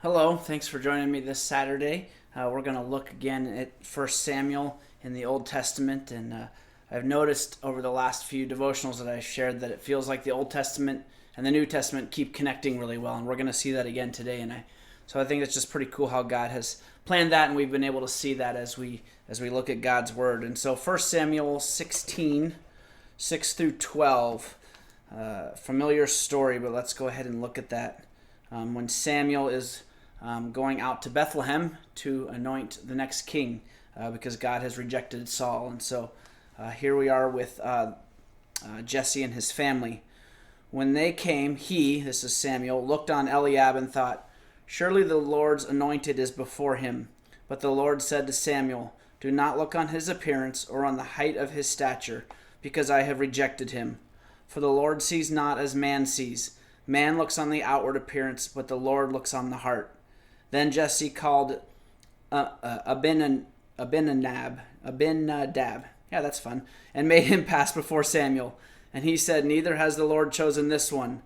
Hello, thanks for joining me this Saturday. We're going to look again at 1 Samuel in the Old Testament, and I've noticed over the last few devotionals that I've shared that it feels like the Old Testament and the New Testament keep connecting really well, and we're going to see that again today. So I think it's just pretty cool how God has planned that, and we've been able to see that as we look at God's Word. And so 1 Samuel 16, 6 through 12, familiar story, but let's go ahead and look at that. When Samuel is going out to Bethlehem to anoint the next king because God has rejected Saul. And so here we are with Jesse and his family. When they came, this is Samuel, looked on Eliab and thought, "Surely the Lord's anointed is before him." But the Lord said to Samuel, "Do not look on his appearance or on the height of his stature, because I have rejected him. For the Lord sees not as man sees. Man looks on the outward appearance, but the Lord looks on the heart." Then Jesse called Abinadab, yeah, that's fun, and made him pass before Samuel. And he said, "Neither has the Lord chosen this one."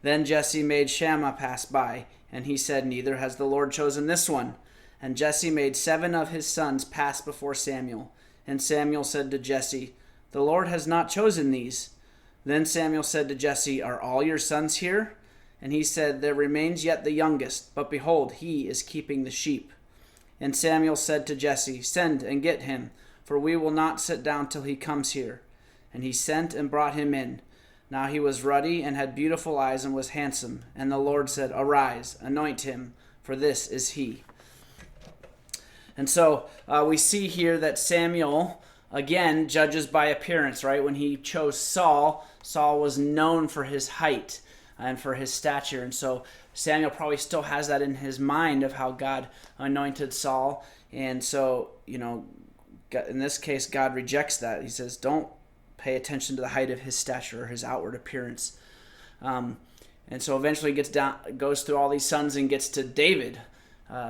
Then Jesse made Shammah pass by, and he said, "Neither has the Lord chosen this one." And Jesse made 7 of his sons pass before Samuel. And Samuel said to Jesse, "The Lord has not chosen these." Then Samuel said to Jesse, "Are all your sons here?" And he said, "There remains yet the youngest, but behold, he is keeping the sheep." And Samuel said to Jesse, "Send and get him, for we will not sit down till he comes here." And he sent and brought him in. Now he was ruddy and had beautiful eyes and was handsome. And the Lord said, "Arise, anoint him, for this is he." And so we see here that Samuel, again, judges by appearance, right? When he chose Saul, Saul was known for his height and for his stature. And so Samuel probably still has that in his mind of how God anointed Saul. And so, in this case, God rejects that. He says, don't pay attention to the height of his stature or his outward appearance. And so eventually goes through all these sons and gets to David,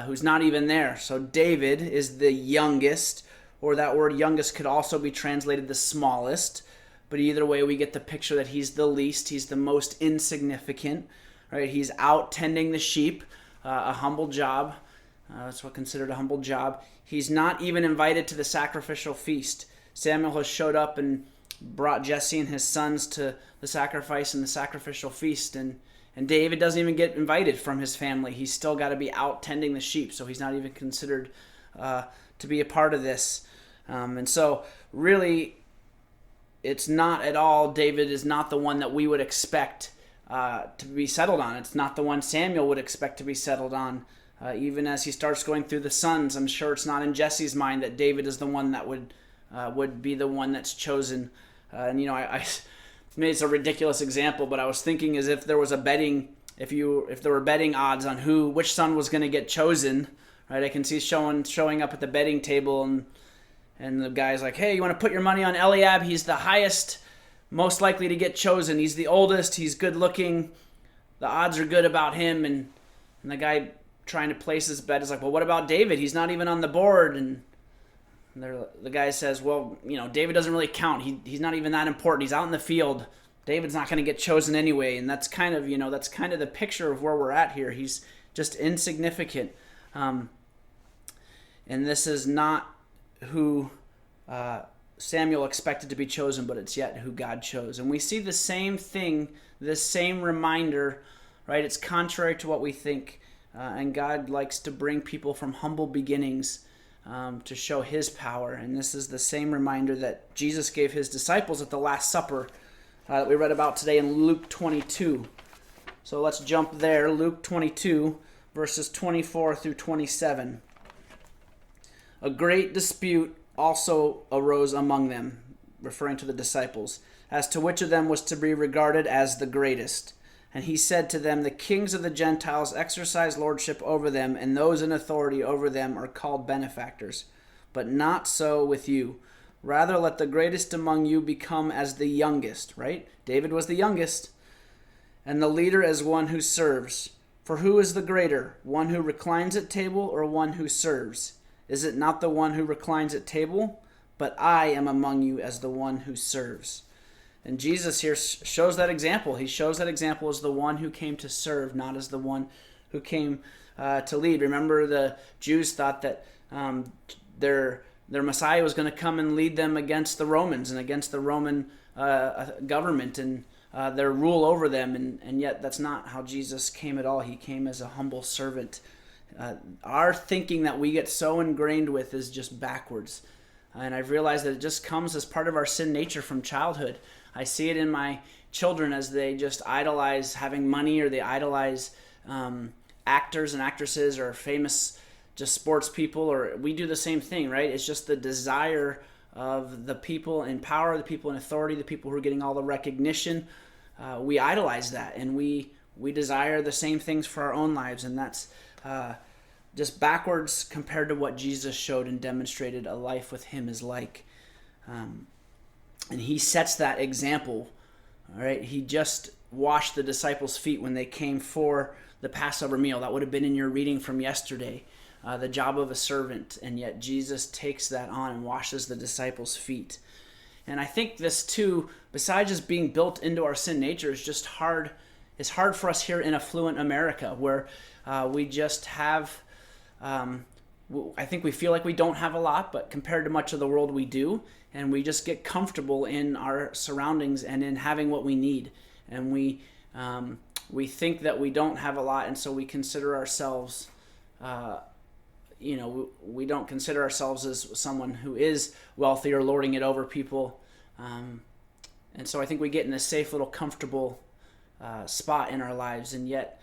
who's not even there. So David is the youngest, or that word youngest could also be translated the smallest. But either way, we get the picture that he's the least. He's the most insignificant, right? He's out tending the sheep, a humble job. That's what's considered a humble job. He's not even invited to the sacrificial feast. Samuel has showed up and brought Jesse and his sons to the sacrifice and the sacrificial feast. And David doesn't even get invited from his family. He's still got to be out tending the sheep, so he's not even considered to be a part of this. And so really, it's not at all, David is not the one that we would expect to be settled on. It's not the one Samuel would expect to be settled on. Even as he starts going through the sons, I'm sure it's not in Jesse's mind that David is the one that would be the one that's chosen. I maybe it's a ridiculous example, but I was thinking as if there was a betting, if there were betting odds on which son was going to get chosen, right? I can see showing up at the betting table and the guy's like, "Hey, you want to put your money on Eliab? He's the highest, most likely to get chosen. He's the oldest. He's good looking. The odds are good about him." And the guy trying to place his bet is like, "Well, what about David? He's not even on the board." And the guy says, "Well, David doesn't really count. He's not even that important. He's out in the field. David's not going to get chosen anyway." And that's kind of the picture of where we're at here. He's just insignificant. And this is not who Samuel expected to be chosen, but it's yet who God chose. And we see the same thing, this same reminder, right? It's contrary to what we think. And God likes to bring people from humble beginnings to show his power. And this is the same reminder that Jesus gave his disciples at the Last Supper that we read about today in Luke 22. So let's jump there. Luke 22, verses 24 through 27. "A great dispute also arose among them," referring to the disciples, "as to which of them was to be regarded as the greatest. And he said to them, 'The kings of the Gentiles exercise lordship over them, and those in authority over them are called benefactors. But not so with you. Rather, let the greatest among you become as the youngest,'" right? David was the youngest. "And the leader as one who serves. For who is the greater, one who reclines at table or one who serves? Is it not the one who reclines at table? But I am among you as the one who serves." And Jesus here shows that example. He shows that example as the one who came to serve, not as the one who came to lead. Remember, the Jews thought that their Messiah was going to come and lead them against the Romans and against the Roman government and their rule over them. And yet that's not how Jesus came at all. He came as a humble servant. Our thinking that we get so ingrained with is just backwards. And I've realized that it just comes as part of our sin nature from childhood. I see it in my children as they just idolize having money, or they idolize actors and actresses or famous just sports people, or we do the same thing, right? It's just the desire of the people in power, the people in authority, the people who are getting all the recognition. We idolize that, and we desire the same things for our own lives, and that's just backwards compared to what Jesus showed and demonstrated a life with him is like. And he sets that example. All right, he just washed the disciples' feet when they came for the Passover meal. That would have been in your reading from yesterday, the job of a servant. And yet Jesus takes that on and washes the disciples' feet. And I think this too, besides just being built into our sin nature, is just hard. It's hard for us here in affluent America, where we just have, I think we feel like we don't have a lot, but compared to much of the world we do. And we just get comfortable in our surroundings and in having what we need. And we think that we don't have a lot, and so we consider ourselves, we don't consider ourselves as someone who is wealthy or lording it over people. And so I think we get in a safe little comfortable spot in our lives, and yet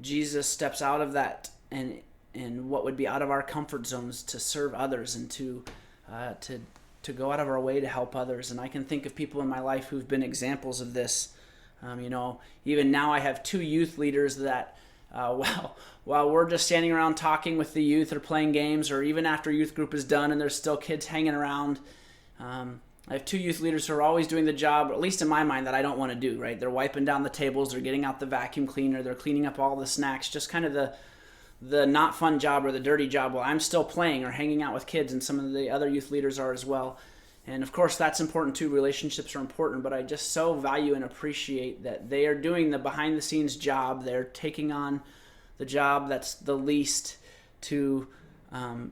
Jesus steps out of that and what would be out of our comfort zones to serve others and to go out of our way to help others. And I can think of people in my life who've been examples of this. Even now I have 2 youth leaders that while we're just standing around talking with the youth or playing games, or even after youth group is done and there's still kids hanging around, I have 2 youth leaders who are always doing the job, at least in my mind, that I don't want to do, right? They're wiping down the tables, they're getting out the vacuum cleaner, they're cleaning up all the snacks, just kind of the not fun job or the dirty job while I'm still playing or hanging out with kids, and some of the other youth leaders are as well. And of course that's important too. Relationships are important, but I just so value and appreciate that they are doing the behind the scenes job. They're taking on the job that's the least to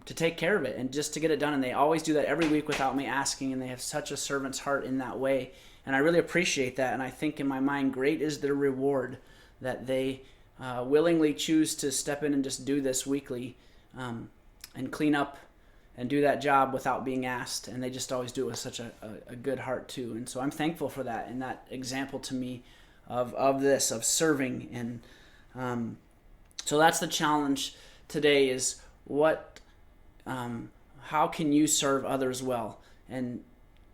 take care of it and just to get it done. And they always do that every week without me asking, and they have such a servant's heart in that way. And I really appreciate that. And I think in my mind, great is their reward that they willingly choose to step in and just do this weekly and clean up and do that job without being asked. And they just always do it with such a good heart too. And so I'm thankful for that, and that example to me of serving. And so that's the challenge today, is how can you serve others well? And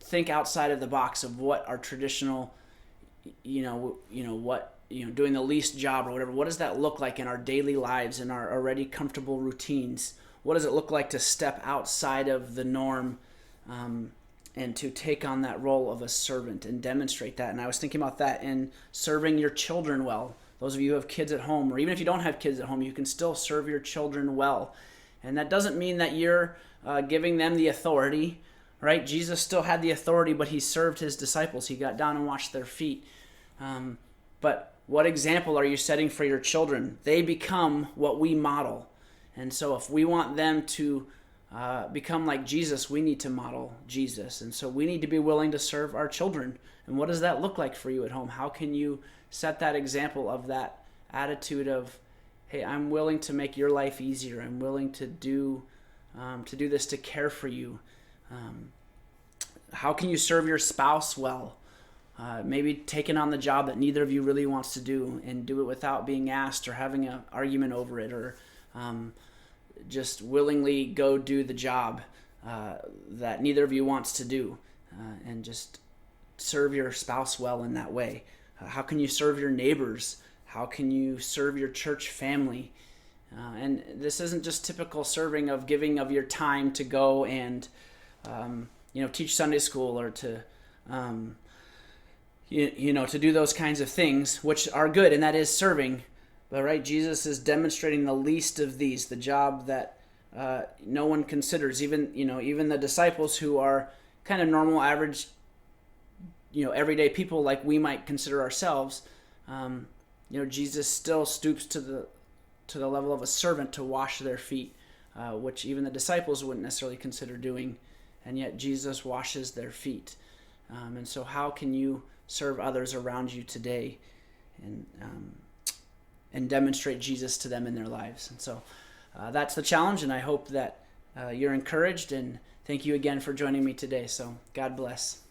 think outside of the box of what our traditional, doing the least job or whatever. What does that look like in our daily lives, in our already comfortable routines? What does it look like to step outside of the norm and to take on that role of a servant and demonstrate that? And I was thinking about that in serving your children well. Those of you who have kids at home, or even if you don't have kids at home, you can still serve your children well. And that doesn't mean that you're giving them the authority, right? Jesus still had the authority, but he served his disciples. He got down and washed their feet. But what example are you setting for your children? They become what we model. And so if we want them to become like Jesus, we need to model Jesus. And so we need to be willing to serve our children. And what does that look like for you at home? How can you set that example of that attitude of, hey, I'm willing to make your life easier. I'm willing to do this to care for you. How can you serve your spouse well? Maybe taking on the job that neither of you really wants to do, and do it without being asked or having an argument over it, or just willingly go do the job that neither of you wants to do, and just serve your spouse well in that way. How can you serve your neighbors? How can you serve your church family? And this isn't just typical serving of giving of your time to go and teach Sunday school, or to to do those kinds of things, which are good, and that is serving. But right, Jesus is demonstrating the least of these, the job that no one considers, even the disciples who are kind of normal, average everyday people like we might consider ourselves, Jesus still stoops to the level of a servant to wash their feet, which even the disciples wouldn't necessarily consider doing, and yet Jesus washes their feet. And so how can you serve others around you today and demonstrate Jesus to them in their lives? And so that's the challenge, and I hope that you're encouraged, and thank you again for joining me today. So God bless.